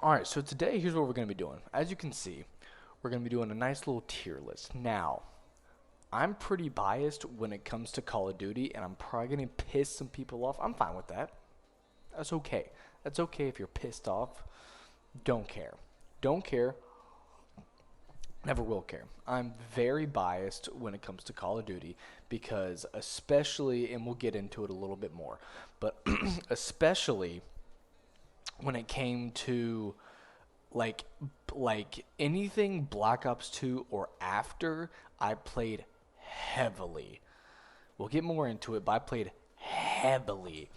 Alright, so today, here's what we're going to be doing. As you can see, we're going to be doing a nice little tier list. Now, I'm pretty biased when it comes to Call of Duty, and I'm probably going to piss some people off. I'm fine with that. That's okay. That's okay if you're pissed off. Don't care. Don't care. Never will care. I'm very biased when it comes to Call of Duty because especially, and we'll get into it a little bit more, but especially when it came to like anything Black Ops 2 or after, I played heavily. We'll get more into it, but I played heavily.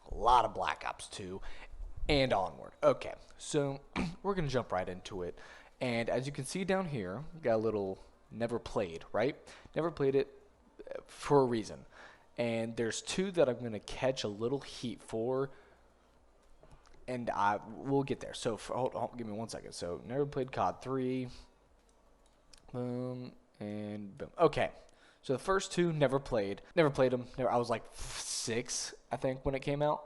A lot of Black Ops 2 and onward. Okay, so we're going to jump right into it. And as you can see down here, got a little never played, right? Never played it for a reason. And there's two that I'm going to catch a little heat for, and we'll get there. So hold, give me 1 second. So never played COD 3. Boom and boom. Okay. So the first two never played. Never played them. I was like 6, I think, when it came out.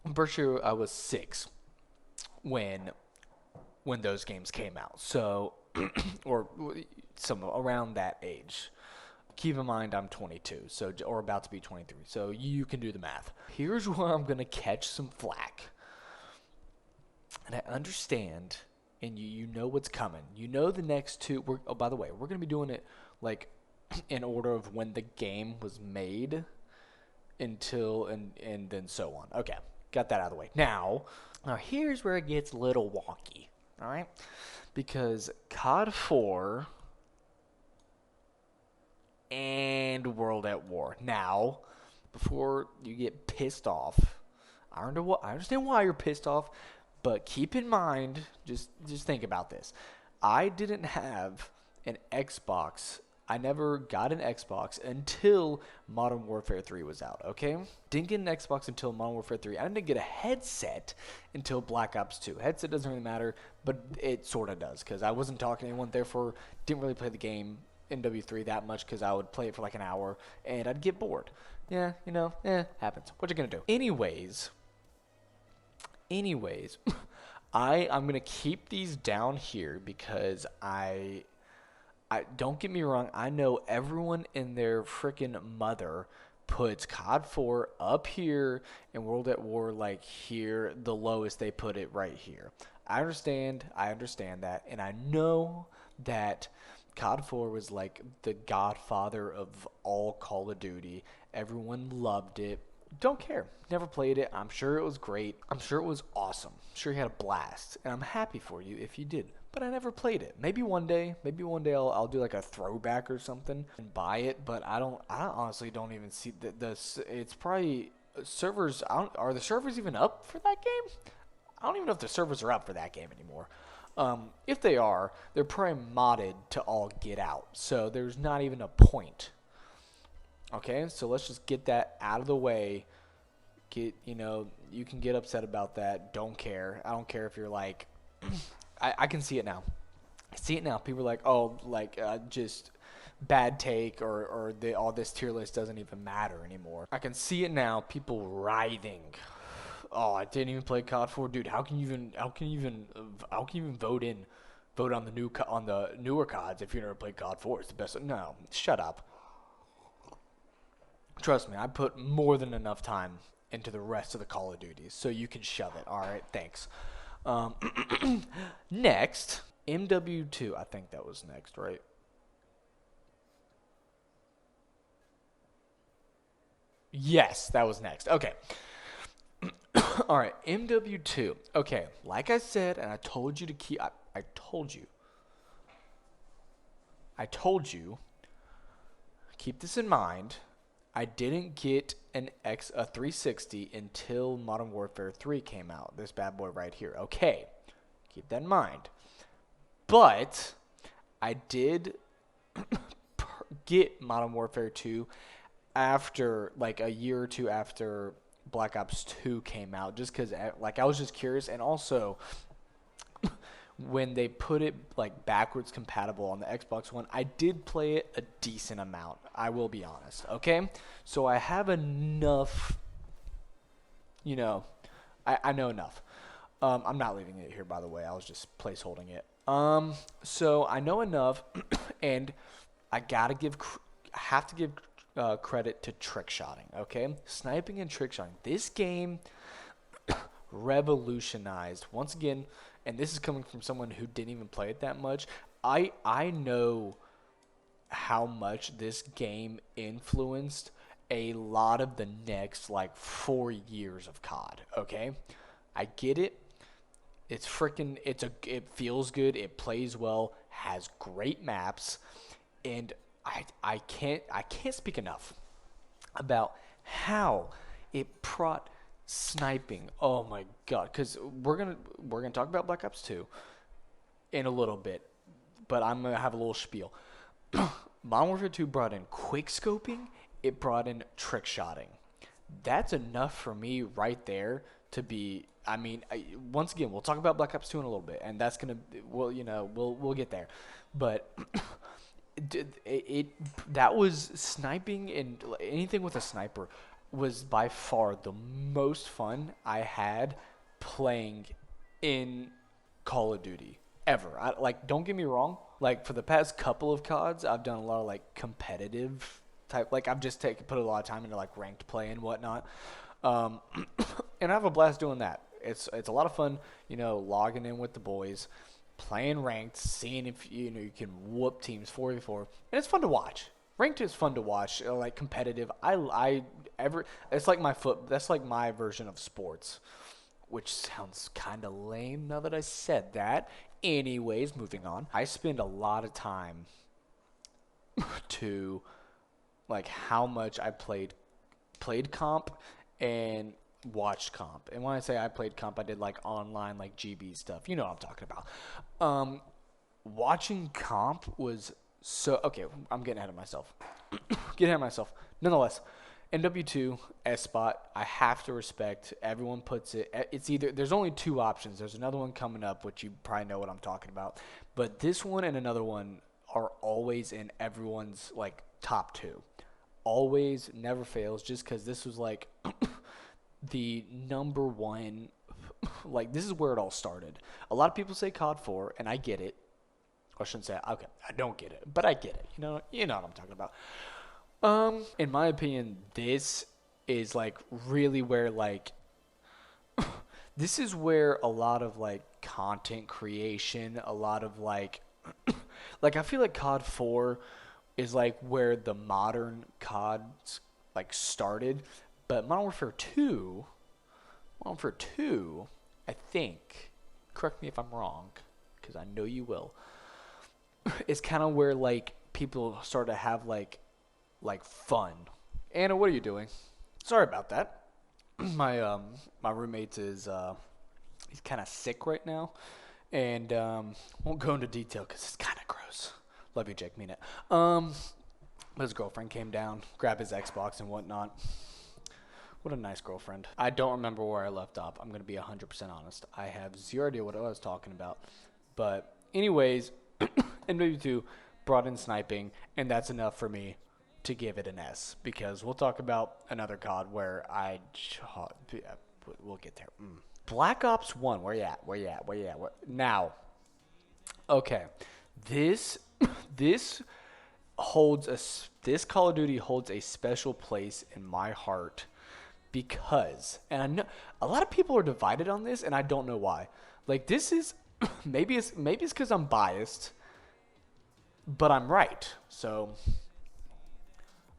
I'm pretty sure I was 6 when those games came out. So or some around that age. Keep in mind I'm 22, so or about to be 23. So you can do the math. Here's where I'm gonna catch some flack, and I understand, and you know what's coming. You know the next two. Oh, by the way, we're gonna be doing it like in order of when the game was made, until and then so on. Okay, got that out of the way. Now here's where it gets a little wonky. All right, because COD 4 and World at War. Now, before you get pissed off, I understand why you're pissed off, but keep in mind, just think about this. I didn't have an Xbox. I never got an Xbox until Modern Warfare 3 was out, okay? Didn't get an Xbox until Modern Warfare 3. I didn't get a headset until Black Ops 2. Headset doesn't really matter, but it sort of does, because I wasn't talking to anyone, therefore didn't really play the game MW3 that much, because I would play it for like an hour and I'd get bored. Yeah, happens. What you gonna do? Anyways, I'm gonna keep these down here because I don't get me wrong, I know everyone and their freaking mother puts COD 4 up here and World at War like here, the lowest they put it right here. I understand that, and I know that COD 4 was like the godfather of all Call of Duty. Everyone loved it. Don't care. Never played it. I'm sure it was great. I'm sure it was awesome. I'm sure you had a blast. And I'm happy for you if you did. But I never played it. Maybe one day I'll do like a throwback or something and buy it. But I honestly don't even see it's probably servers. Are the servers even up for that game? I don't even know if the servers are up for that game anymore. If they are, they're probably modded to all get out. So there's not even a point. Okay, so let's just get that out of the way. You can get upset about that. Don't care. I don't care if you're like, I can see it now. I see it now. People are like, oh, like just bad take, or all this tier list doesn't even matter anymore. I can see it now. People writhing. Oh, I didn't even play COD 4, dude. How can you even vote on the newer CODs if you never played COD 4? It's the best. No, shut up. Trust me, I put more than enough time into the rest of the Call of Duties, so you can shove it. All right, thanks. Next, MW2. I think that was next, right? Yes, that was next. Okay. All right, MW2. Okay, like I said, and I told you to keep. I told you. Keep this in mind. I didn't get a 360 until Modern Warfare 3 came out. This bad boy right here. Okay, keep that in mind. But I did get Modern Warfare 2 after, like, a year or two after Black Ops 2 came out, just because like I was just curious, and also when they put it like backwards compatible on the Xbox One, I did play it a decent amount. I will be honest. Okay, so I have enough. I know enough. I'm not leaving it here, by the way. I was just placeholding it. So I know enough, and I gotta have to give credit to trick shotting. Okay, sniping and trick shotting. This game revolutionized once again, and this is coming from someone who didn't even play it that much. I know how much this game influenced a lot of the next like 4 years of COD. Okay, I get it. It's freaking. It feels good. It plays well. Has great maps, and I can't speak enough about how it brought sniping. Oh my god! Because we're gonna talk about Black Ops 2 in a little bit, but I'm gonna have a little spiel. Modern Warfare 2 brought in quick scoping. It brought in trick shotting. That's enough for me right there to be. I mean, once again, we'll talk about Black Ops 2 in a little bit, and that's gonna. Well, we'll get there, but it that was sniping, and anything with a sniper was by far the most fun I had playing in Call of Duty ever. Don't get me wrong. Like, for the past couple of CODs, I've done a lot of like competitive type. Like, I've just put a lot of time into like ranked play and whatnot, um, and I have a blast doing that. It's a lot of fun, logging in with the boys, playing ranked, seeing if you can whoop teams 4v4, and it's fun to watch. Ranked is fun to watch, like competitive. It's like that's like my version of sports, which sounds kind of lame now that I said that. Anyways, moving on. I spend a lot of time to like how much I played comp and watched comp. And when I say I played comp, I did like online, like GB stuff. You know what I'm talking about. Watching comp was so okay. I'm getting ahead of myself. Nonetheless, NW2 S spot. I have to respect. Everyone puts it. It's either there's only two options. There's another one coming up, which you probably know what I'm talking about. But this one and another one are always in everyone's like top two. Always, never fails. Just because this was like the number one, like this is where it all started. A lot of people say COD 4, and I get it. Or I shouldn't say, okay, I don't get it, but I get it. You know what I'm talking about. In my opinion, this is like really where like, this is where a lot of like content creation, a lot of like, like I feel like COD 4 is like where the modern CODs like started. But Modern Warfare 2, I think, correct me if I'm wrong, because I know you will, is kind of where like people start to have like fun. Anna, what are you doing? Sorry about that. My roommate is he's kind of sick right now, and won't go into detail because it's kind of gross. Love you, Jake. Mean it. His girlfriend came down, grabbed his Xbox and whatnot. What a nice girlfriend. I don't remember where I left off. I'm going to be 100% honest. I have zero idea what I was talking about. But anyways, NW2 brought in sniping, and that's enough for me to give it an S. Because we'll talk about another COD where we'll get there. Black Ops 1, where you at? Now, okay, this Call of Duty holds a special place in my heart. Because, and I know a lot of people are divided on this, and I don't know why. Like, this is maybe it's because I'm biased, but I'm right. So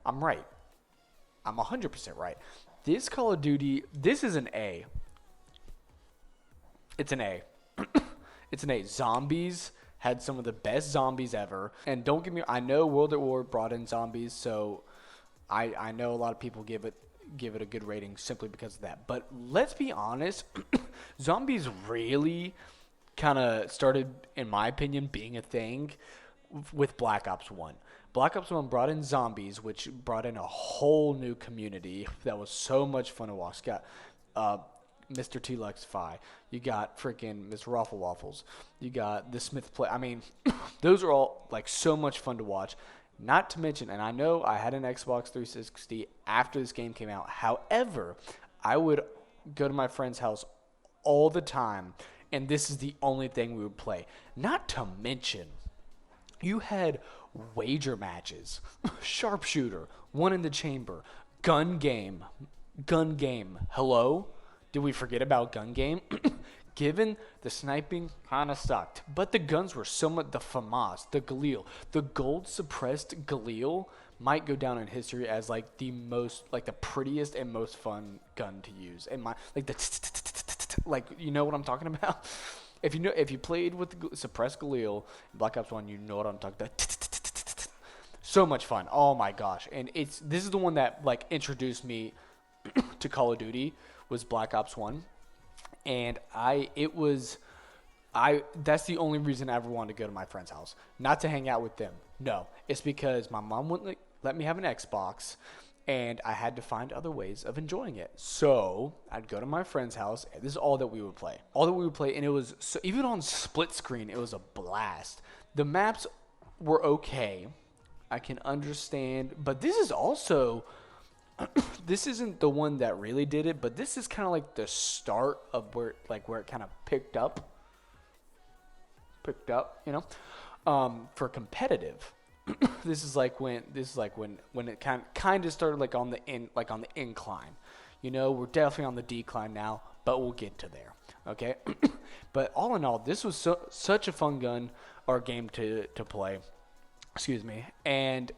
I'm right. I'm 100% right. This Call of Duty, this is an A. It's an A. It's an A. Zombies had some of the best zombies ever, and don't get me. I know World at War brought in zombies, so I know a lot of people give it a good rating simply because of that. But let's be honest, zombies really kind of started, in my opinion, being a thing with Black Ops 1. Black Ops 1 brought in zombies, which brought in a whole new community that was so much fun to watch. You got Mr. T-Lex-Fi. You got freaking Miss Raffle Waffles. You got the Smith Play. I mean, those are all like so much fun to watch. Not to mention, and I know I had an Xbox 360 after this game came out. However, I would go to my friend's house all the time, and this is the only thing we would play. Not to mention, you had wager matches, sharpshooter, one in the chamber, gun game. Hello? Did we forget about gun game? Given the sniping kind of sucked, but the guns were so much. The FAMAS, the Galil, the gold suppressed Galil might go down in history as like the most, like the prettiest and most fun gun to use. And my like the like, you know what I'm talking about? If you played with the suppressed Galil in Black Ops 1, you know what I'm talking about. So much fun. Oh my gosh. And this is the one that like introduced me to Call of Duty, was Black Ops 1. And that's the only reason I ever wanted to go to my friend's house. Not to hang out with them. No. It's because my mom wouldn't let me have an Xbox, and I had to find other ways of enjoying it. So I'd go to my friend's house, and this is all that we would play. And it was, so even on split screen, it was a blast. The maps were okay. I can understand, but this is also... this isn't the one that really did it, but this is kind of like the start of where it kind of picked up, you know, for competitive. This is like when it kind of started like on the incline. You know, we're definitely on the decline now, but we'll get to there. Okay, but all in all, this was such a fun game to play. Excuse me, and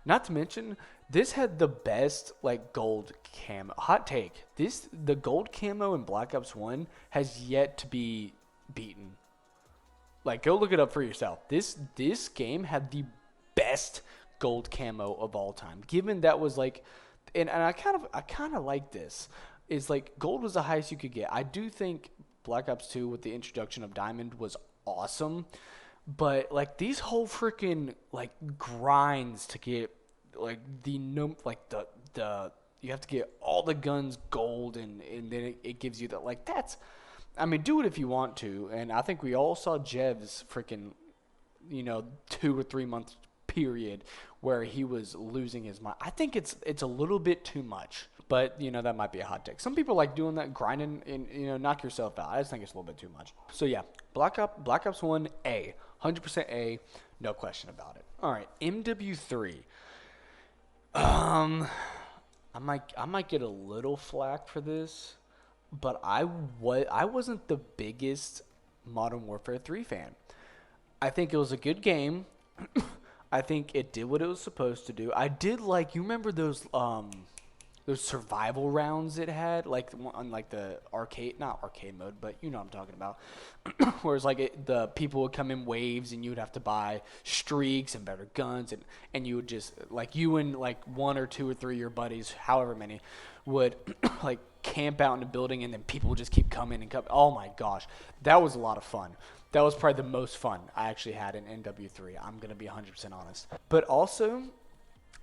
not to mention, this had the best like gold camo. Hot take: the gold camo in Black Ops 1 has yet to be beaten. Like, go look it up for yourself. This game had the best gold camo of all time. Given that was like, and I kind of like this. Is like gold was the highest you could get. I do think Black Ops 2 with the introduction of Diamond was awesome, but like these whole freaking like grinds to get like the you have to get all the guns gold, and then it gives you that, like, that's, I mean, do it if you want to. And I think we all saw Jev's freaking, 2 or 3 month period where he was losing his mind. I think it's a little bit too much, but that might be a hot take. Some people like doing that, grinding, and knock yourself out. I just think it's a little bit too much. So yeah, Black Ops 1 A, 100% A, no question about it. All right, MW3. I might get a little flack for this, but I wasn't the biggest Modern Warfare 3 fan. I think it was a good game. I think it did what it was supposed to do. I did like, you remember those survival rounds it had, like on like the not arcade mode, but you know what I'm talking about. Whereas like the people would come in waves, and you would have to buy streaks and better guns, and you would just, like, you and like 1 or 2 or 3 of your buddies, however many, would like camp out in a building, and then people would just keep coming and coming. Oh my gosh, that was a lot of fun. That was probably the most fun I actually had in MW3. I'm gonna be 100% honest. But also,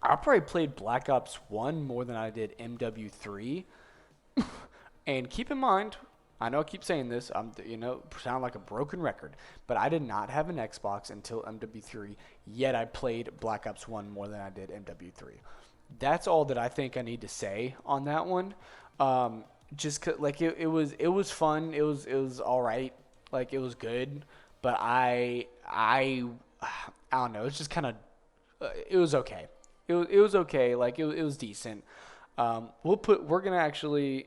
I probably played Black Ops 1 more than I did MW3. And keep in mind, I know I keep saying this, sound like a broken record, but I did not have an Xbox until MW3, yet I played Black Ops 1 more than I did MW3. That's all that I think I need to say on that one. Just 'cause, like, it was fun. It was all right. Like, it was good, but I don't know. It's just kind of, it was okay. It was okay. Like, it was decent. We're gonna actually,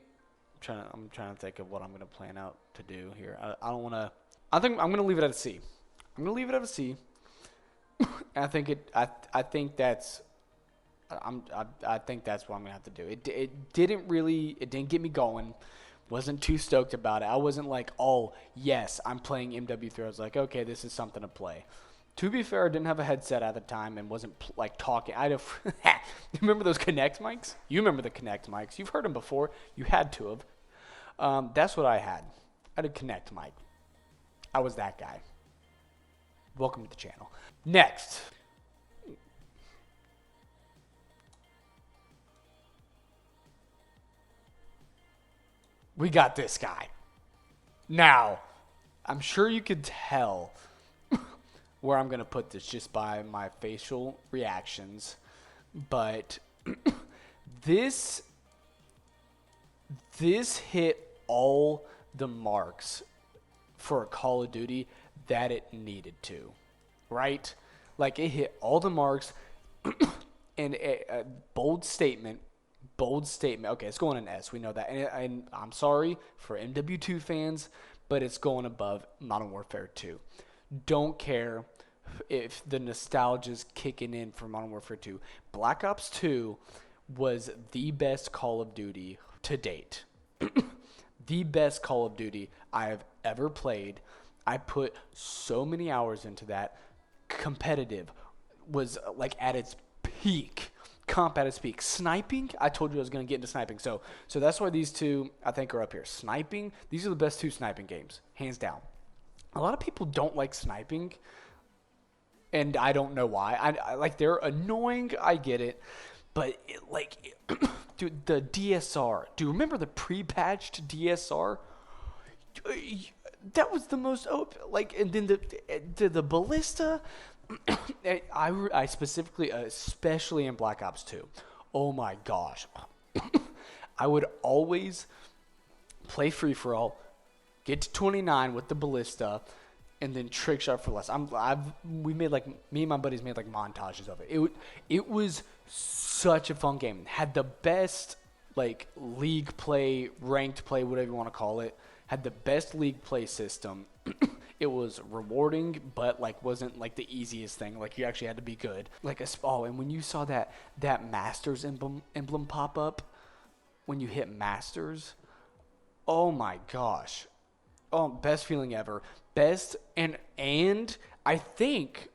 I'm trying to think of what I'm gonna plan out to do here. I don't want to. I think I'm gonna leave it at a C. I'm gonna leave it at a C. I think that's what I'm gonna have to do. It didn't get me going. Wasn't too stoked about it. I wasn't like, oh yes, I'm playing MW3. I was like, okay, this is something to play. To be fair, I didn't have a headset at the time and wasn't like talking. You remember those Kinect mics? You remember the Kinect mics? You've heard them before. You had to have. That's what I had. I had a Kinect mic. I was that guy. Welcome to the channel. Next. We got this guy. Now, I'm sure you could tell where I'm going to put this just by my facial reactions. But this hit all the marks for a Call of Duty that it needed to, right? Like, it hit all the marks. And a bold statement. Okay, it's going in S. We know that. And I'm sorry for MW2 fans, but it's going above Modern Warfare 2. Don't care if the nostalgia's kicking in for Modern Warfare 2. Black Ops 2 was the best Call of Duty to date. The best Call of Duty I have ever played. I put so many hours into that. Competitive was like at its peak. Comp at its peak. Sniping, I told you I was going to get into sniping. So that's why these two, I think, are up here. Sniping, these are the best two sniping games, hands down. A lot of people don't like sniping, and I don't know why. I like, they're annoying, I get it. But, dude, the DSR. Do you remember the pre-patched DSR? That was the most open. And then the ballista. I specifically, especially in Black Ops 2. Oh my gosh. I would always play free-for-all, get to 29 with the ballista, and then trick shot for less. Me and my buddies made montages of it. It was such a fun game. Had the best league play, ranked play, whatever you want to call it. Had the best league play system. It was rewarding, but wasn't the easiest thing. You actually had to be good. And when you saw that Masters emblem pop up, when you hit Masters, oh my gosh, oh, best feeling ever. Best and I think,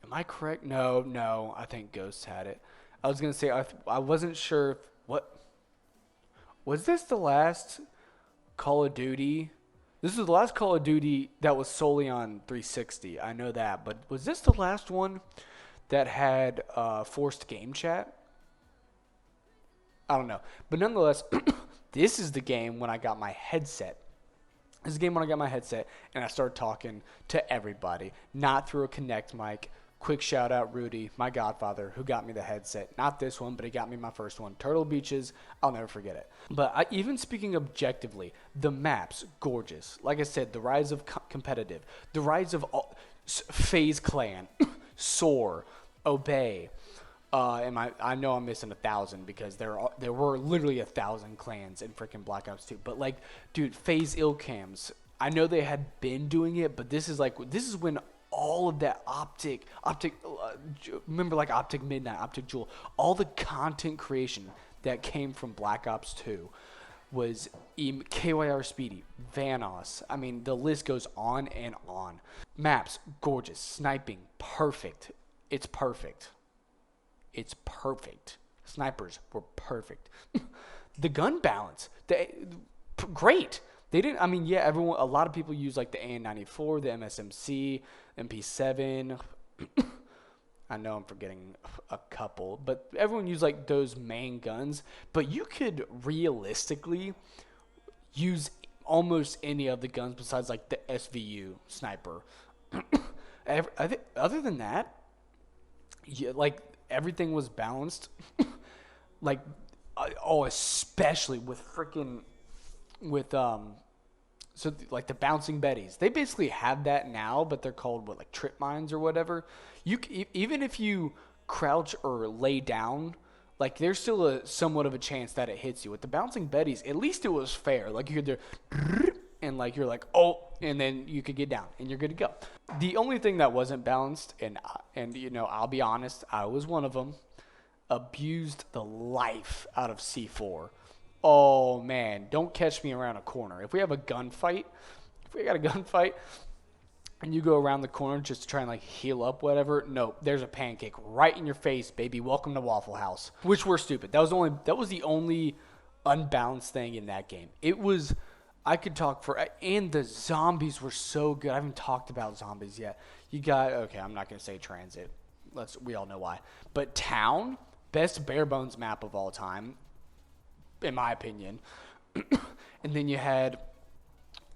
am I correct? No, I think Ghosts had it. I was gonna say I wasn't sure what was this the last Call of Duty. This is the last Call of Duty that was solely on 360. I know that. But was this the last one that had forced game chat? I don't know. But nonetheless, this is the game when I got my headset. This is the game when I got my headset and I started talking to everybody. Not through a Kinect mic. Quick shout out Rudy, my godfather, who got me the headset. Not this one, but he got me my first one. Turtle Beaches, I'll never forget it. But even speaking objectively, the maps, gorgeous. Like I said, the rise of competitive. The rise of FaZe Clan, Soar, Obey. And I know I'm missing 1,000 because there were literally 1,000 clans in freaking Black Ops 2. But dude, FaZe Ilcams. I know they had been doing it, but this is when all of that optic, remember Optic Midnight, Optic Jewel, all the content creation that came from Black Ops 2 was KYR Speedy, Vanoss. I mean, the list goes on and on. Maps, gorgeous. Sniping, perfect. It's perfect. Snipers were perfect. The gun balance, great. They didn't. I mean, yeah, a lot of people use the AN-94, the MSMC, MP7. I know I'm forgetting a couple, but everyone used those main guns. But you could realistically use almost any of the guns besides the SVU sniper. Other than that, yeah, everything was balanced. Especially with the bouncing Bettys. They basically have that now, but they're called trip mines or whatever. Even if you crouch or lay down, there's still somewhat of a chance that it hits you. With the bouncing Bettys, at least it was fair. You hear the and you're oh, and then you could get down and you're good to go. The only thing that wasn't balanced, and I'll be honest, I was one of them, abused the life out of C4. Oh, man, don't catch me around a corner. If we got a gunfight, and you go around the corner just to try and heal up, whatever, no, there's a pancake right in your face, baby. Welcome to Waffle House. Which were stupid. That was the only unbalanced thing in that game. I could talk and the zombies were so good. I haven't talked about zombies yet. Okay, I'm not going to say transit. We all know why. But Town, best bare bones map of all time, in my opinion. And then you had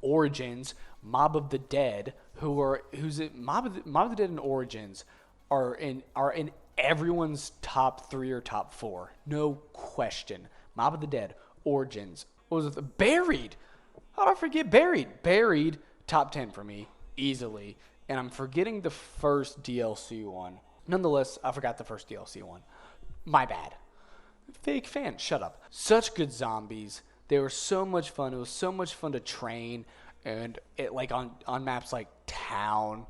Origins, Mob of the Dead, Mob of the Dead and Origins are in everyone's top 3 or top 4. No question. Mob of the Dead, Origins. What was it? Buried. How did I forget Buried? Buried, top 10 for me, easily. And I'm forgetting the first DLC one. Nonetheless, I forgot the first DLC one. My bad. Fake fan, shut up. Such good zombies. They were so much fun. It was so much fun to train. And it like on maps like Town.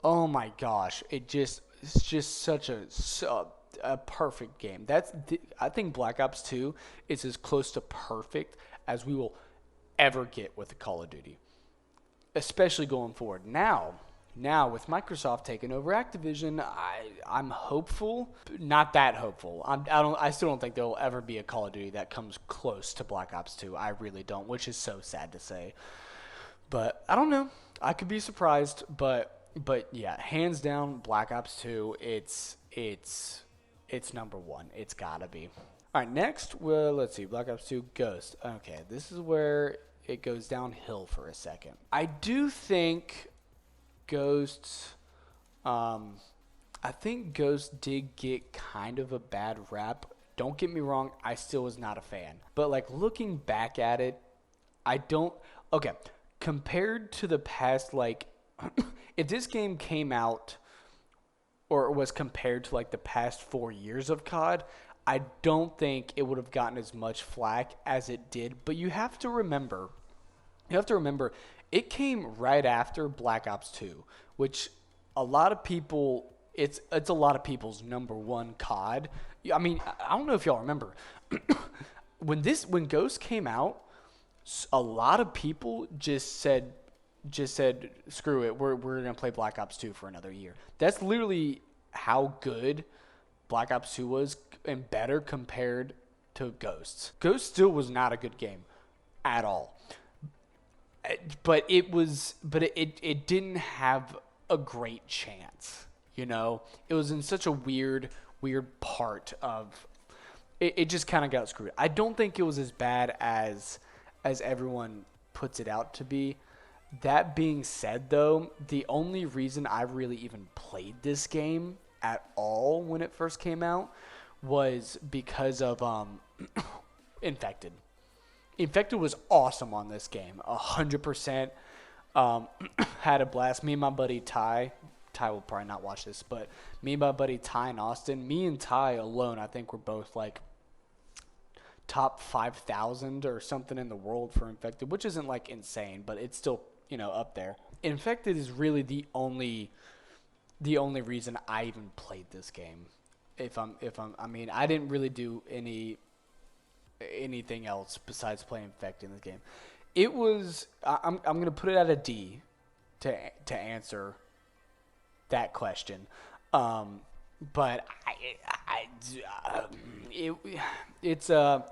Oh my gosh. It's just such a perfect game. I think Black Ops 2 is as close to perfect as we will ever get with the Call of Duty, especially going forward. Now with Microsoft taking over Activision, I'm hopeful, not that hopeful. I still don't think there will ever be a Call of Duty that comes close to Black Ops 2. I really don't, which is so sad to say. But I don't know. I could be surprised, but yeah, hands down, Black Ops 2. It's number one. It's gotta be. All right, next, well, let's see, Black Ops 2 Ghost. Okay, this is where it goes downhill for a second. I do think Ghosts, I think Ghost did get kind of a bad rap. Don't get me wrong, I still was not a fan. But like looking back at it, okay, compared to the past, like, if this game came out or was compared to like the past 4 years of COD, I don't think it would have gotten as much flack as it did. But you have to remember, it came right after Black Ops 2, which a lot of people, it's a lot of people's number one COD. I mean, I don't know if y'all remember when Ghost came out, a lot of people just said screw it, we're gonna play Black Ops 2 for another year. That's literally how good Black Ops 2 was and better compared to Ghosts. Ghost still was not a good game at all. But it didn't have a great chance, you know? It was in such a weird part of it just kind of got screwed. I don't think it was as bad as everyone puts it out to be. That being said, though, the only reason I really even played this game at all when it first came out was because of Infected. Infected was awesome on this game, 100%. Had a blast. Me and my buddy Ty will probably not watch this, but me and my buddy Ty and Austin, me and Ty alone, I think we're both like top 5,000 or something in the world for Infected, which isn't like insane, but it's still, up there. Infected is really the only reason I even played this game. I mean, I didn't really do anything else besides playing Infected in this game. It was, I'm going to put it at a D to answer that question. But it's and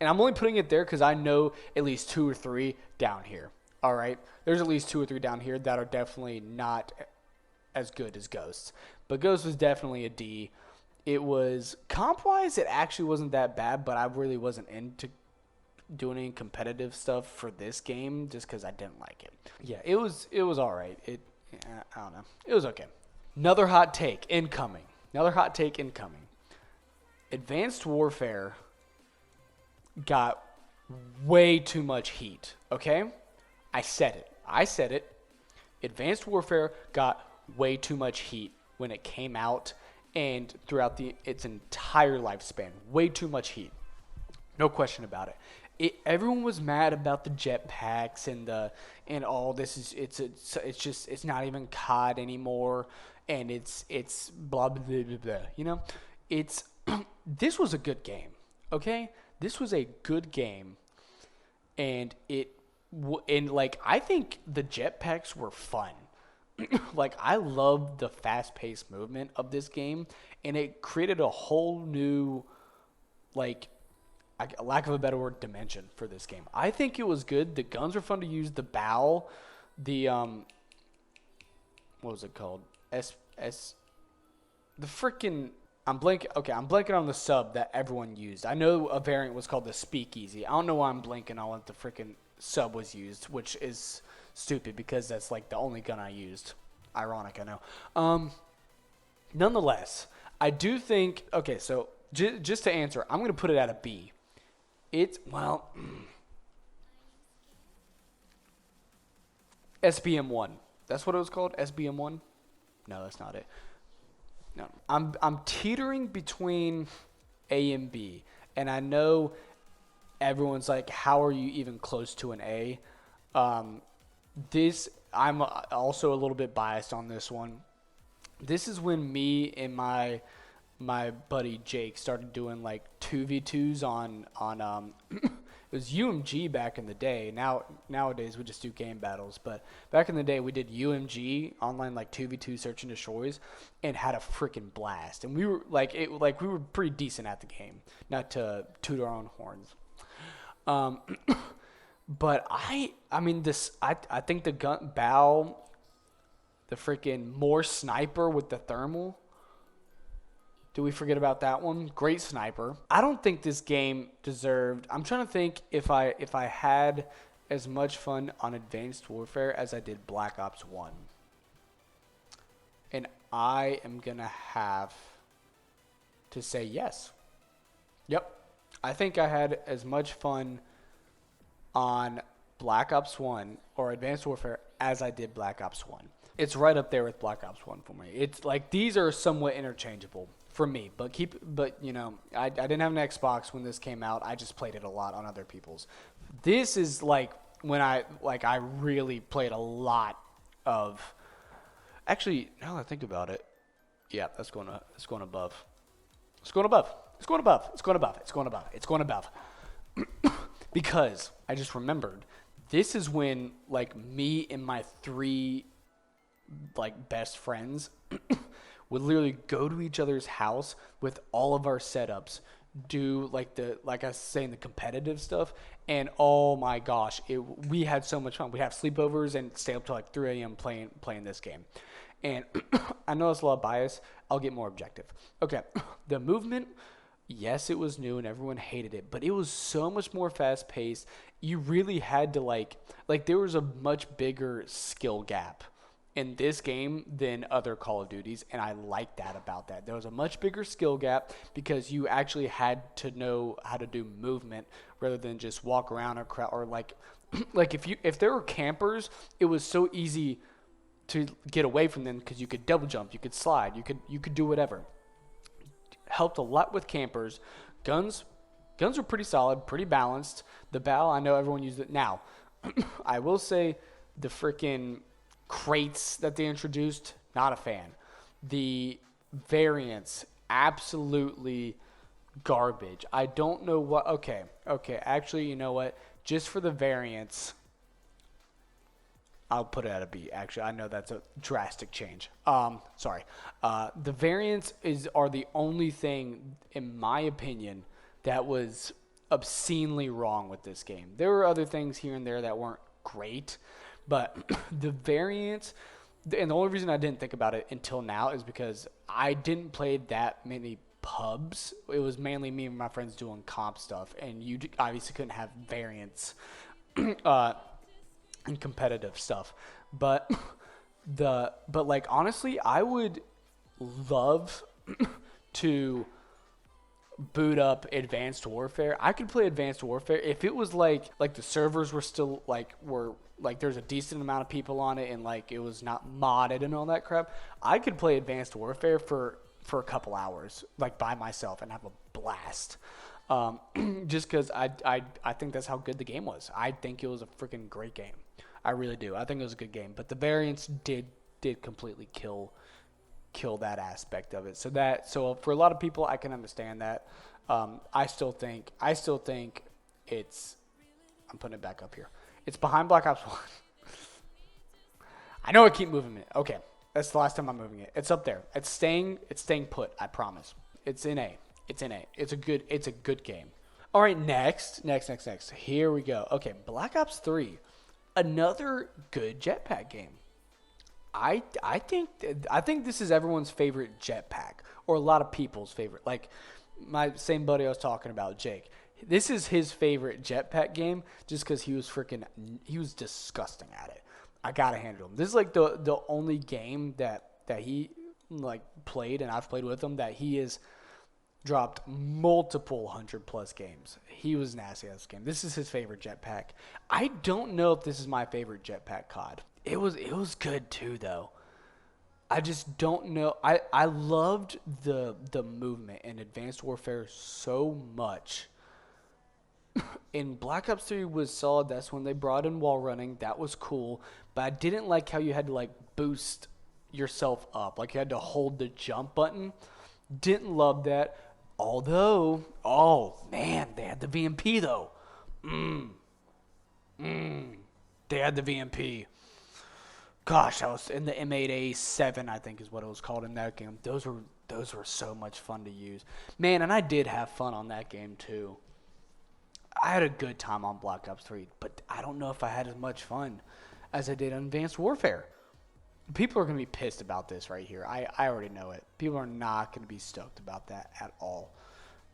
I'm only putting it there because I know at least 2 or 3 down here. All right, there's at least 2 or 3 down here that are definitely not as good as Ghosts, but Ghost was definitely a D. It was comp-wise, it actually wasn't that bad, but I really wasn't into doing any competitive stuff for this game just because I didn't like it. Yeah, it was all right. I don't know. It was okay. Another hot take incoming. Advanced Warfare got way too much heat, okay? I said it. Advanced Warfare got way too much heat when it came out and throughout its entire lifespan. Way too much heat. No question about it. Everyone was mad about the jetpacks and all this. It's not even COD anymore, and it's blah blah blah blah. blah. This was a good game. Okay, this was a good game, and I think the jetpacks were fun. Like, I love the fast-paced movement of this game, and it created a whole new, like, lack of a better word, dimension for this game. I think it was good. The guns were fun to use. The bow, what was it called? The freaking, I'm blanking on the sub that everyone used. I know a variant was called the Speakeasy. I don't know why I'm blanking on what the freaking sub was used, which is stupid because that's like the only gun I used. Ironic, I know. Nonetheless, I do think, okay, so just to answer, I'm going to put it at a B. SBM1. That's what it was called? SBM1? No, that's not it. No. I'm teetering between A and B. And I know everyone's like, how are you even close to an A? I'm also a little bit biased on this one. This is when me and my buddy Jake started doing like 2v2s on it was UMG back in the day. Nowadays we just do game battles, but back in the day we did UMG online, like 2v2 search and destroys, and had a freaking blast. And we were we were pretty decent at the game. Not to toot our own horns. But I think the gun bow, the freaking more sniper with the thermal. Do we forget about that one? Great sniper. I don't think this game deserved. I'm trying to think if I had as much fun on Advanced Warfare as I did Black Ops 1. And I am going to have to say yes. Yep. I think I had as much fun on Black Ops 1 or Advanced Warfare as I did Black Ops 1. It's right up there with Black Ops 1 for me. It's like these are somewhat interchangeable for me, but you know, I didn't have an Xbox when this came out. I just played it a lot on other people's. This is like when I really played a lot of. Actually, now that I think about it, yeah, it's going above. It's going above. It's going above. It's going above. It's going above. It's going above. Because I just remembered, this is when like me and my 3 like best friends would literally go to each other's house with all of our setups, do like I was saying, the competitive stuff, and oh my gosh, we had so much fun. We'd have sleepovers and stay up till like 3 a.m. playing this game. And I know it's a lot of bias. I'll get more objective. Okay, the movement. Yes, it was new and everyone hated it, but it was so much more fast paced. You really had to like there was a much bigger skill gap in this game than other Call of Duties, and I like that about that. There was a much bigger skill gap because you actually had to know how to do movement rather than just walk around or like if there were campers, it was so easy to get away from them because you could double jump, you could slide, you could do whatever. Helped a lot with campers. Guns were pretty solid, pretty balanced. The bow, I know everyone used it. Now, I will say the freaking crates that they introduced, not a fan. The variants, absolutely garbage. I don't know what. Okay. Actually, you know what? Just for the variants, I'll put it at a B. Actually, I know that's a drastic change. Sorry. The variants are the only thing, in my opinion, that was obscenely wrong with this game. There were other things here and there that weren't great, but the variants, and the only reason I didn't think about it until now is because I didn't play that many pubs. It was mainly me and my friends doing comp stuff, and you obviously couldn't have variants. And competitive stuff, but like honestly, I would love to boot up Advanced Warfare. I could play Advanced Warfare if it was like the servers were still were there's a decent amount of people on it and like it was not modded and all that crap. I could play Advanced Warfare for a couple hours like by myself and have a blast. Just because I think that's how good the game was. I think it was a freaking great game. I really do. I think it was a good game. But the variants did completely kill that aspect of it. So for a lot of people, I can understand that. I still think it's. I'm putting it back up here. It's behind Black Ops 1. I know I keep moving it. Okay, that's the last time I'm moving it. It's up there. It's staying put. I promise. It's in A. It's a good game. All right, next. Here we go. Okay, Black Ops 3, another good jetpack game. I think this is everyone's favorite jetpack, or a lot of people's favorite. Like my same buddy I was talking about, Jake. This is his favorite jetpack game, just because he was disgusting at it. I gotta hand it to him. This is like the only game that he like played, and I've played with him, that he is dropped multiple 100+ games. He was nasty at this game. This is his favorite jetpack. I don't know if this is my favorite jetpack COD. It was good too though. I just don't know. I loved the movement in Advanced Warfare so much. In Black Ops 3 was solid. That's when they brought in wall running. That was cool. But I didn't like how you had to like boost yourself up. Like you had to hold the jump button. Didn't love that. Although, oh man, they had the VMP though. They had the VMP. Gosh, I was in the M8A7, I think is what it was called in that game. Those were so much fun to use. Man, and I did have fun on that game too. I had a good time on Black Ops 3, but I don't know if I had as much fun as I did on Advanced Warfare. People are going to be pissed about this right here. I already know it. People are not going to be stoked about that at all.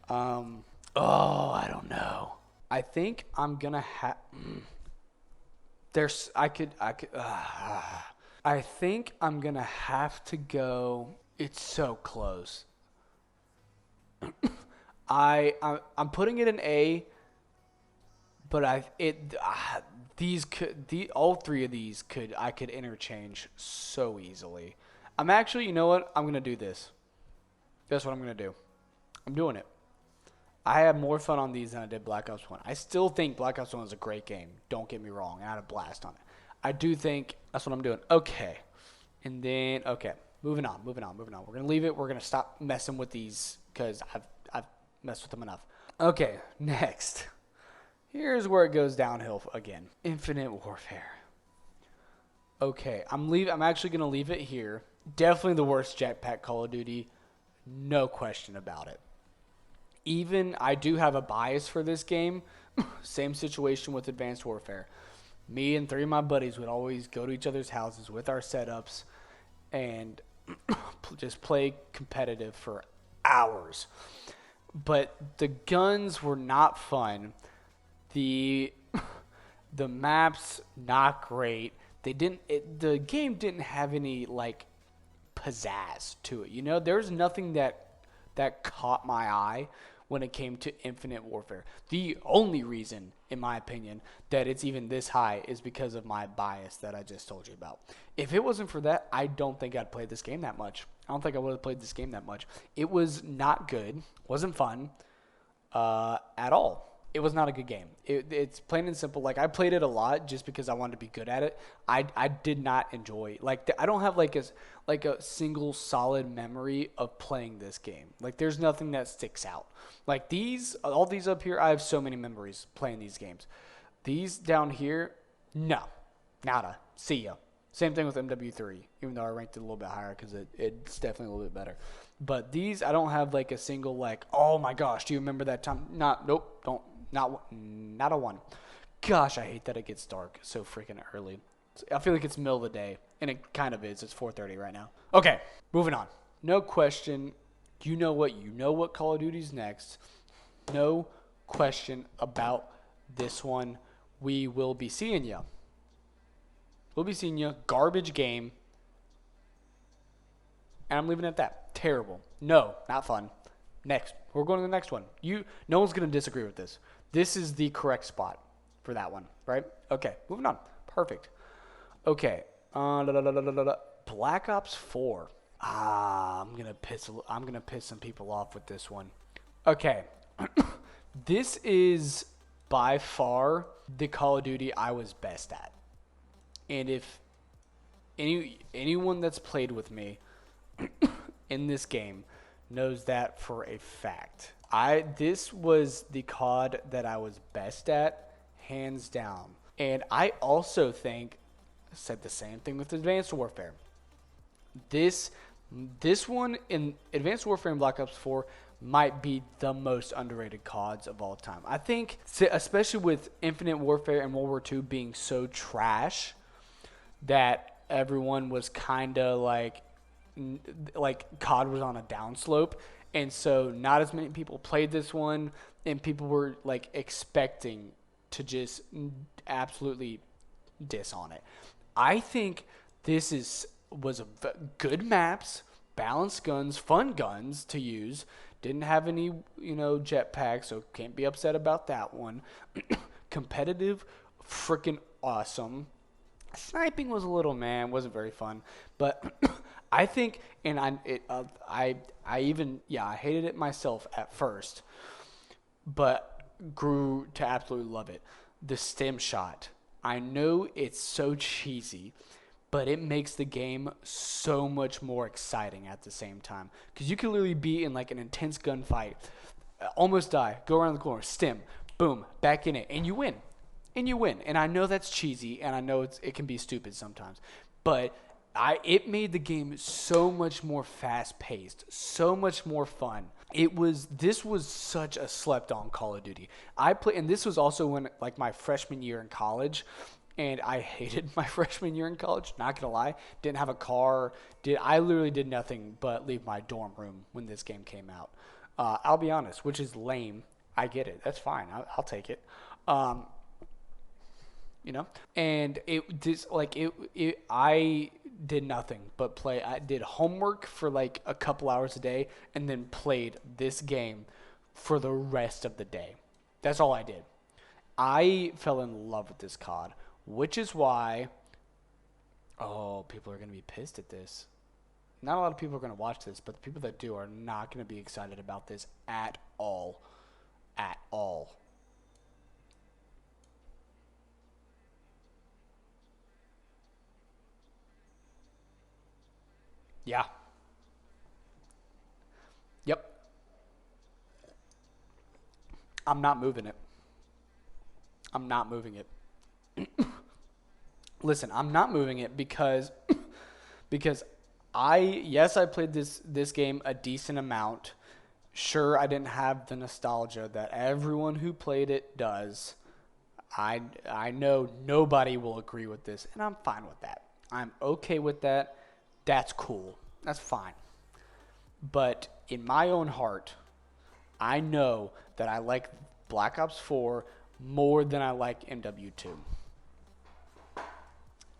I don't know. I think I'm going to have... I think I'm going to have to go... It's so close. I'm putting it in A, but all three of these I could interchange so easily. I'm actually, you know what? I'm gonna do this. That's what I'm gonna do. I'm doing it. I had more fun on these than I did Black Ops 1. I still think Black Ops 1 is a great game. Don't get me wrong. I had a blast on it. I do think that's what I'm doing. Okay. And then, okay. Moving on. We're gonna leave it. We're gonna stop messing with these because I've messed with them enough. Okay, next. Here's where it goes downhill again. Infinite Warfare. Okay, I'm actually gonna leave it here. Definitely the worst jetpack Call of Duty. No question about it. Even I do have a bias for this game. Same situation with Advanced Warfare. Me and three of my buddies would always go to each other's houses with our setups and just play competitive for hours. But the guns were not fun. The maps not great. The game didn't have any like pizzazz to it. You know, there's nothing that caught my eye when it came to Infinite Warfare. The only reason, in my opinion, that it's even this high is because of my bias that I just told you about. If it wasn't for that, I don't think I'd play this game that much. I don't think I would have played this game that much. It was not good. Wasn't fun at all. It was not a good game. It's plain and simple. Like, I played it a lot just because I wanted to be good at it. I did not enjoy. Like, I don't have like a single solid memory of playing this game. Like, there's nothing that sticks out. Like all these up here, I have so many memories playing these games. These down here, no, nada. See ya. Same thing with MW3, even though I ranked it a little bit higher because it's definitely a little bit better. But these, I don't have like a single like, oh my gosh, do you remember that time? Nope, don't. Not a one. Gosh, I hate that it gets dark so freaking early. I feel like it's middle of the day, and it kind of is. It's 4:30 right now. Okay, moving on. No question. You know what Call of Duty's next. No question about this one. We will be seeing you. We'll be seeing you. Garbage game. And I'm leaving it at that. Terrible. No, not fun. Next. We're going to the next one. No one's going to disagree with this. This is the correct spot for that one, right? Okay, moving on. Perfect. Okay. Black Ops 4. I'm gonna piss some people off with this one. Okay. This is by far the Call of Duty I was best at. And if anyone that's played with me in this game knows that for a fact. This was the COD that I was best at, hands down. And I also think, I said the same thing with Advanced Warfare. This one in Advanced Warfare and Black Ops 4 might be the most underrated CODs of all time. I think, especially with Infinite Warfare and World War II being so trash, that everyone was kind of like COD was on a downslope, and so not as many people played this one, and people were like expecting to just absolutely diss on it. I think this was good maps, balanced guns, fun guns to use. Didn't have any, jetpacks, so can't be upset about that one. Competitive, freaking awesome. Sniping was a little wasn't very fun, but I think, and I hated it myself at first, but grew to absolutely love it. The stem shot. I know it's so cheesy, but it makes the game so much more exciting at the same time. Because you can literally be in like an intense gunfight, almost die, go around the corner, stem, boom, back in it, and you win. And you win. And I know that's cheesy, and I know it can be stupid sometimes, but it made the game so much more fast paced, so much more fun. This was such a slept on Call of Duty. And this was also when like my freshman year in college, and I hated my freshman year in college, not gonna lie. Didn't have a car. I literally did nothing but leave my dorm room when this game came out. I'll be honest, which is lame. I get it. That's fine. I'll take it. And I did nothing but play. I did homework for like a couple hours a day and then played this game for the rest of the day. That's all I did. I fell in love with this COD, which is why, people are going to be pissed at this. Not a lot of people are going to watch this, but the people that do are not going to be excited about this at all. At all. Yeah. Yep. I'm not moving it. I'm not moving it. Listen, I'm not moving it because I played this game a decent amount. Sure, I didn't have the nostalgia that everyone who played it does. I know nobody will agree with this, and I'm fine with that. I'm okay with that. That's cool. That's fine. But in my own heart, I know that I like Black Ops 4 more than I like MW2.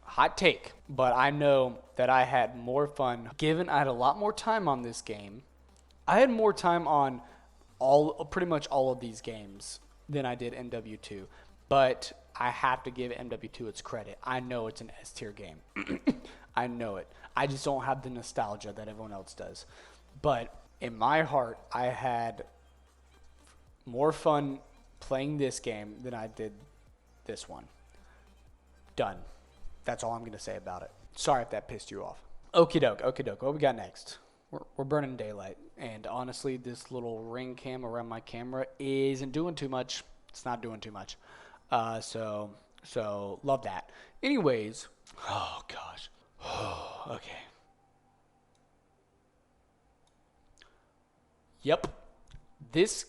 Hot take, but I know that I had more fun given I had a lot more time on this game. I had more time on pretty much all of these games than I did MW2, but I have to give MW2 its credit. I know it's an S tier game. I know it. I just don't have the nostalgia that everyone else does. But in my heart, I had more fun playing this game than I did this one. Done. That's all I'm going to say about it. Sorry if that pissed you off. Okie doke. What we got next? We're burning daylight. And honestly, this little ring cam around my camera isn't doing too much. It's not doing too much. So love that. Anyways, oh gosh. Okay. Yep. This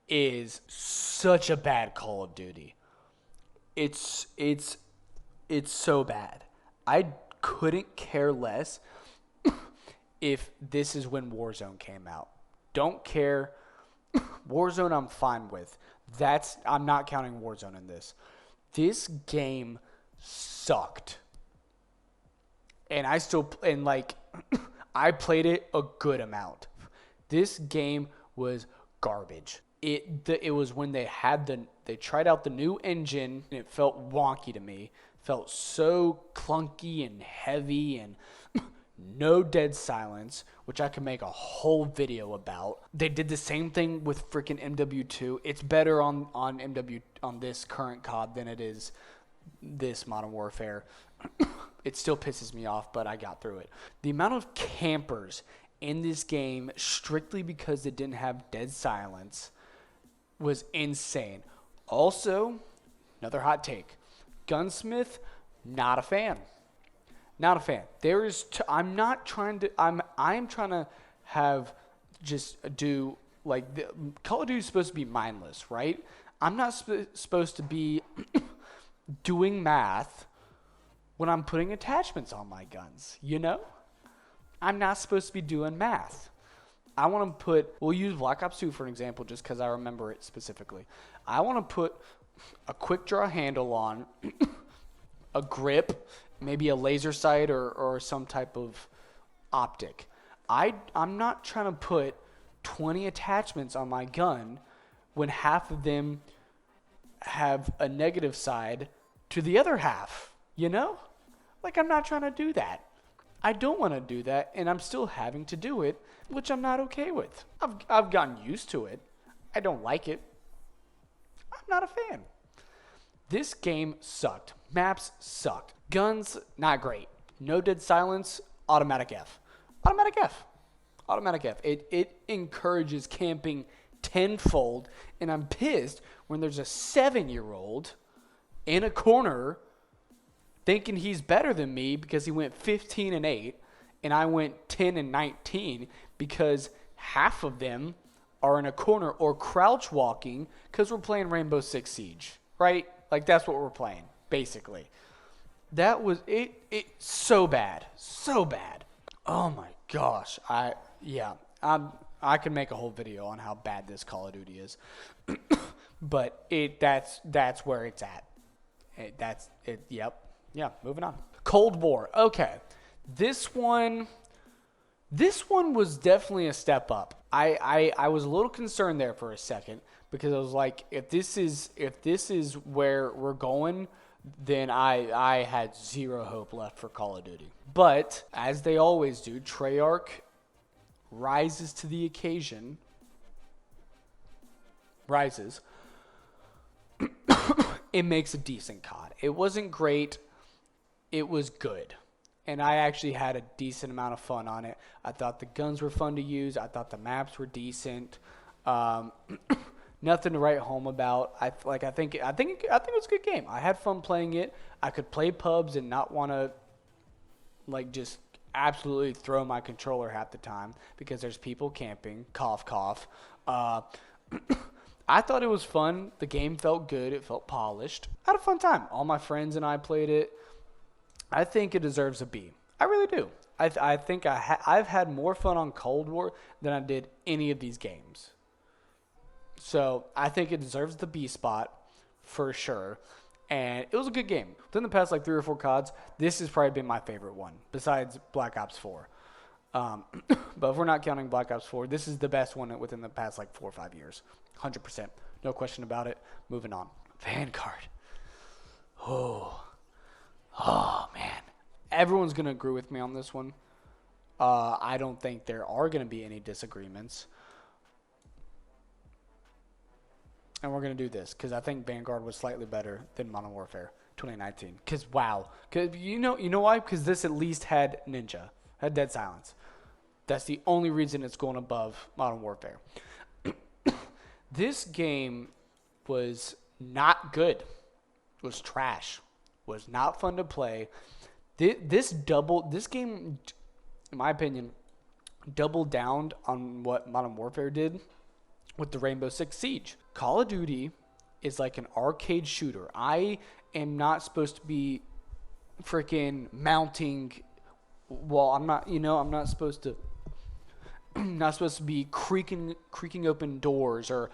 is such a bad Call of Duty. It's so bad. I couldn't care less if this is when Warzone came out. Don't care. Warzone I'm fine with. I'm not counting Warzone in this. This game sucked. And I played it a good amount. This game was garbage. It was when they tried out the new engine and it felt wonky to me. Felt so clunky and heavy and no dead silence, which I could make a whole video about. They did the same thing with freaking MW2. It's better on this current COD than it is this Modern Warfare. It still pisses me off, but I got through it. The amount of campers in this game, strictly because it didn't have dead silence, was insane. Also, another hot take. Gunsmith, not a fan. Not a fan. I'm trying to have just do like Call of Duty is supposed to be mindless, right? I'm not supposed to be doing math when I'm putting attachments on my guns, you know? I'm not supposed to be doing math. I want to we'll use Black Ops 2 for an example just because I remember it specifically. I want to put a quick draw handle on, a grip, maybe a laser sight or some type of optic. I'm not trying to put 20 attachments on my gun when half of them have a negative side to the other half, you know? Like, I'm not trying to do that. I don't want to do that, and I'm still having to do it, which I'm not okay with. I've gotten used to it. I don't like it. I'm not a fan. This game sucked. Maps sucked. Guns, not great. No dead silence, automatic F. Automatic F. Automatic F. It encourages camping tenfold, and I'm pissed when there's a 7-year-old in a corner thinking he's better than me because he went 15-8 and I went 10-19 because half of them are in a corner or crouch walking because we're playing Rainbow Six Siege, right? Like, that's what we're playing, basically. That was it so bad. So bad. Oh my gosh. I could make a whole video on how bad this Call of Duty is. But that's where it's at. Yep. Yeah, moving on. Cold War. Okay. This one was definitely a step up. I was a little concerned there for a second because I was like, if this is where we're going, then I had zero hope left for Call of Duty. But as they always do, Treyarch rises to the occasion. It makes a decent COD. It wasn't great. It was good. And I actually had a decent amount of fun on it. I thought the guns were fun to use. I thought the maps were decent. Nothing to write home about. I think it was a good game. I had fun playing it. I could play pubs and not want to just absolutely throw my controller half the time because there's people camping. Cough, cough. I thought it was fun. The game felt good. It felt polished. I had a fun time. All my friends and I played it. I think it deserves a B. I really do. I think I've had more fun on Cold War than I did any of these games. So I think it deserves the B spot for sure. And it was a good game. Within the past 3 or 4 CODs, this has probably been my favorite one, besides Black Ops 4. But if we're not counting Black Ops 4, this is the best one within the past 4 or 5 years. 100%. No question about it. Moving on. Vanguard. Oh, man. Everyone's going to agree with me on this one. I don't think there are going to be any disagreements. And we're going to do this because I think Vanguard was slightly better than Modern Warfare 2019. Because, wow. Cause you know why? Because this at least had Ninja. Had Dead Silence. That's the only reason it's going above Modern Warfare. This game was not good. Was trash. Was not fun to play. This game, in my opinion, doubled down on what Modern Warfare did with the Rainbow Six Siege. Call of Duty is like an arcade shooter. I am not supposed to be freaking mounting. Well, I'm not supposed to. Not supposed to be creaking open doors or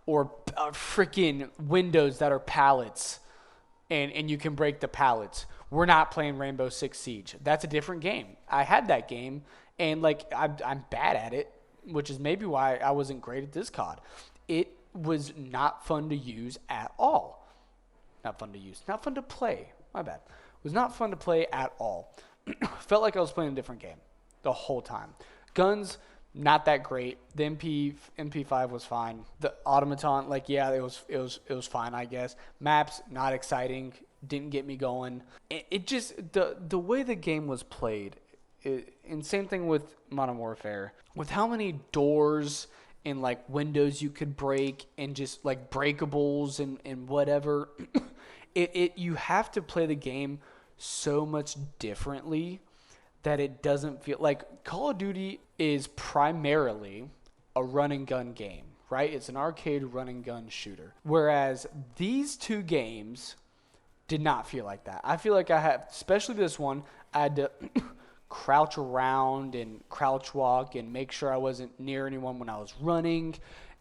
freaking windows that are pallets, and you can break the pallets. We're not playing Rainbow Six Siege. That's a different game. I had that game, and I'm bad at it, which is maybe why I wasn't great at this COD. It was not fun to use at all. Not fun to use. Not fun to play. My bad. It was not fun to play at all. Felt like I was playing a different game the whole time. Guns, not that great. The MP5 was fine. The automaton, it was fine, I guess. Maps, not exciting. Didn't get me going. It just the way the game was played. And same thing with Modern Warfare. With how many doors and windows you could break and just breakables and whatever. You have to play the game so much differently that it doesn't feel like Call of Duty is primarily a run and gun game, right? It's an arcade run and gun shooter. Whereas these two games did not feel like that. I feel like especially this one, I had to crouch around and crouch walk and make sure I wasn't near anyone when I was running.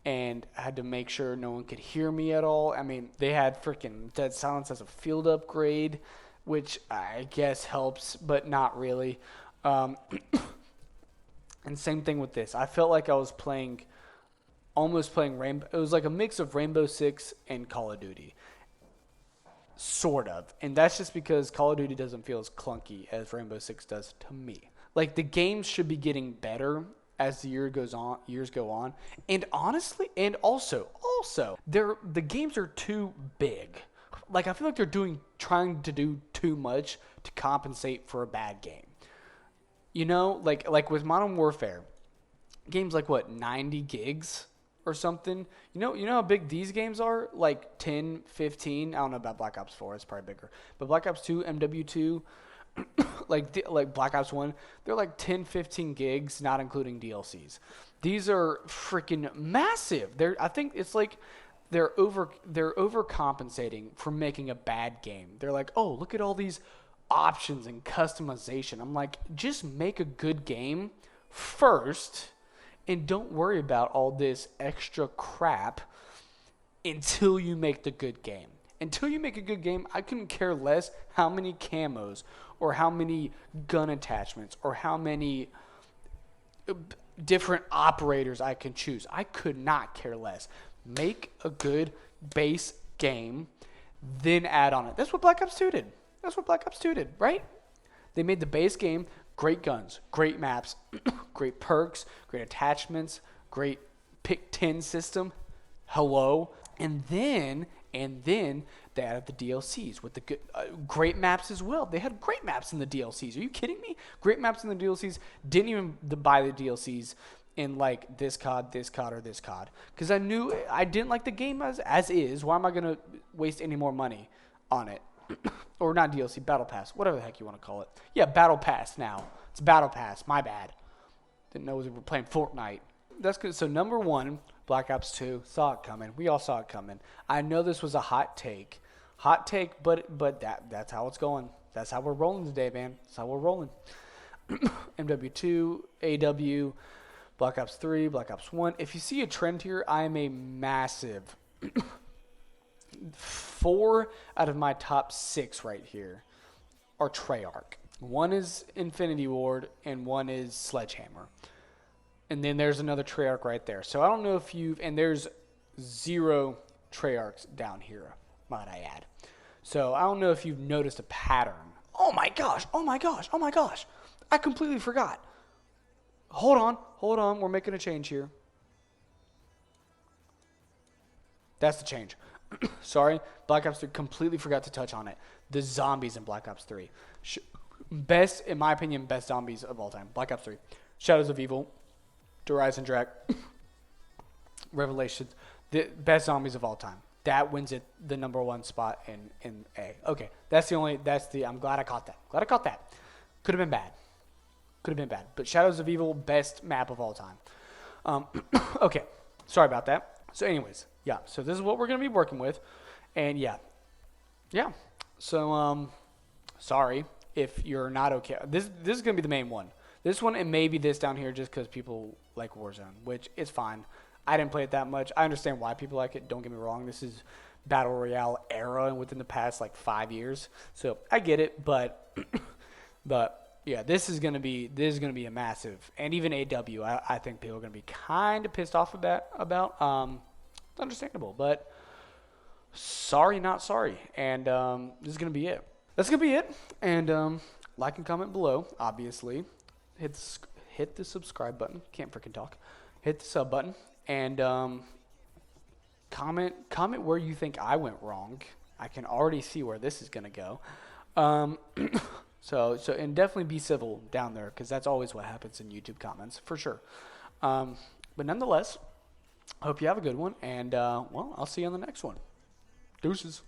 And I had to make sure no one could hear me at all. I mean, they had freaking Dead Silence as a field upgrade, which I guess helps, but not really. And same thing with this. I felt like I was almost playing Rainbow. It was like a mix of Rainbow Six and Call of Duty. sort of. And that's just because Call of Duty doesn't feel as clunky as Rainbow Six does to me. Like, the games should be getting better as the years go on. And honestly, and also, the games are too big. Like, I feel like they're trying to do too much to compensate for a bad game. You know, like with Modern Warfare, games like what, 90 gigs or something? You know how big these games are? Like 10, 15. I don't know about Black Ops 4. It's probably bigger. But Black Ops 2, MW2, like Black Ops 1, they're like 10, 15 gigs, not including DLCs. These are freaking massive. I think it's like they're overcompensating for making a bad game. They're like, "Oh, look at all these options and customization." I'm like, just make a good game first and don't worry about all this extra crap until you make the good game. Until you make a good game, I couldn't care less how many camos or how many gun attachments or how many different operators I can choose. I could not care less. Make a good base game, then add on it. That's what Black Ops 2 did. Right? They made the base game, great guns, great maps, great perks, great attachments, great pick 10 system. Hello. And then they added the DLCs with the good, great maps as well. They had great maps in the DLCs. Are you kidding me? Great maps in the DLCs. Didn't even buy the DLCs in like this COD, or this COD. Because I knew I didn't like the game as is. Why am I going to waste any more money on it? Or not DLC, Battle Pass. Whatever the heck you want to call it. Yeah, Battle Pass now. It's Battle Pass. My bad. Didn't know we were playing Fortnite. That's good. So number 1, Black Ops 2. Saw it coming. We all saw it coming. I know this was a hot take. But that's how it's going. That's how we're rolling today, man. That's how we're rolling. MW2, AW, Black Ops 3, Black Ops 1. If you see a trend here, I am a massive 4 out of my top 6 right here are Treyarch. 1 is Infinity Ward and 1 is Sledgehammer. And then there's another Treyarch right there. So I don't know if and there's 0 Treyarchs down here, might I add. So I don't know if you've noticed a pattern. Oh my gosh. I completely forgot. Hold on. We're making a change here. That's the change. Sorry. Black Ops 3, completely forgot to touch on it. The zombies in Black Ops 3. Best, in my opinion, best zombies of all time. Black Ops 3. Shadows of Evil. Horizon Drac. Revelations. The best zombies of all time. That wins it the number 1 spot in A. Okay. I'm glad I caught that. Could have been bad. But Shadows of Evil, best map of all time. Okay. Sorry about that. So anyways, yeah. So this is what we're going to be working with. And yeah. So, sorry if you're not okay. This is going to be the main one. This one and maybe this down here just because people like Warzone, which is fine. I didn't play it that much. I understand why people like it. Don't get me wrong. This is Battle Royale era and within the past like 5 years. So I get it, but yeah, this is gonna be a massive, and even AW. I think people are gonna be kind of pissed off about. It's understandable, but sorry, not sorry. And this is gonna be it. That's gonna be it. And like and comment below. Obviously, hit the subscribe button. Can't freaking talk. Hit the sub button. And comment where you think I went wrong. I can already see where this is gonna go. So and definitely be civil down there because that's always what happens in YouTube comments for sure. But nonetheless, hope you have a good one, and well, I'll see you on the next one. Deuces.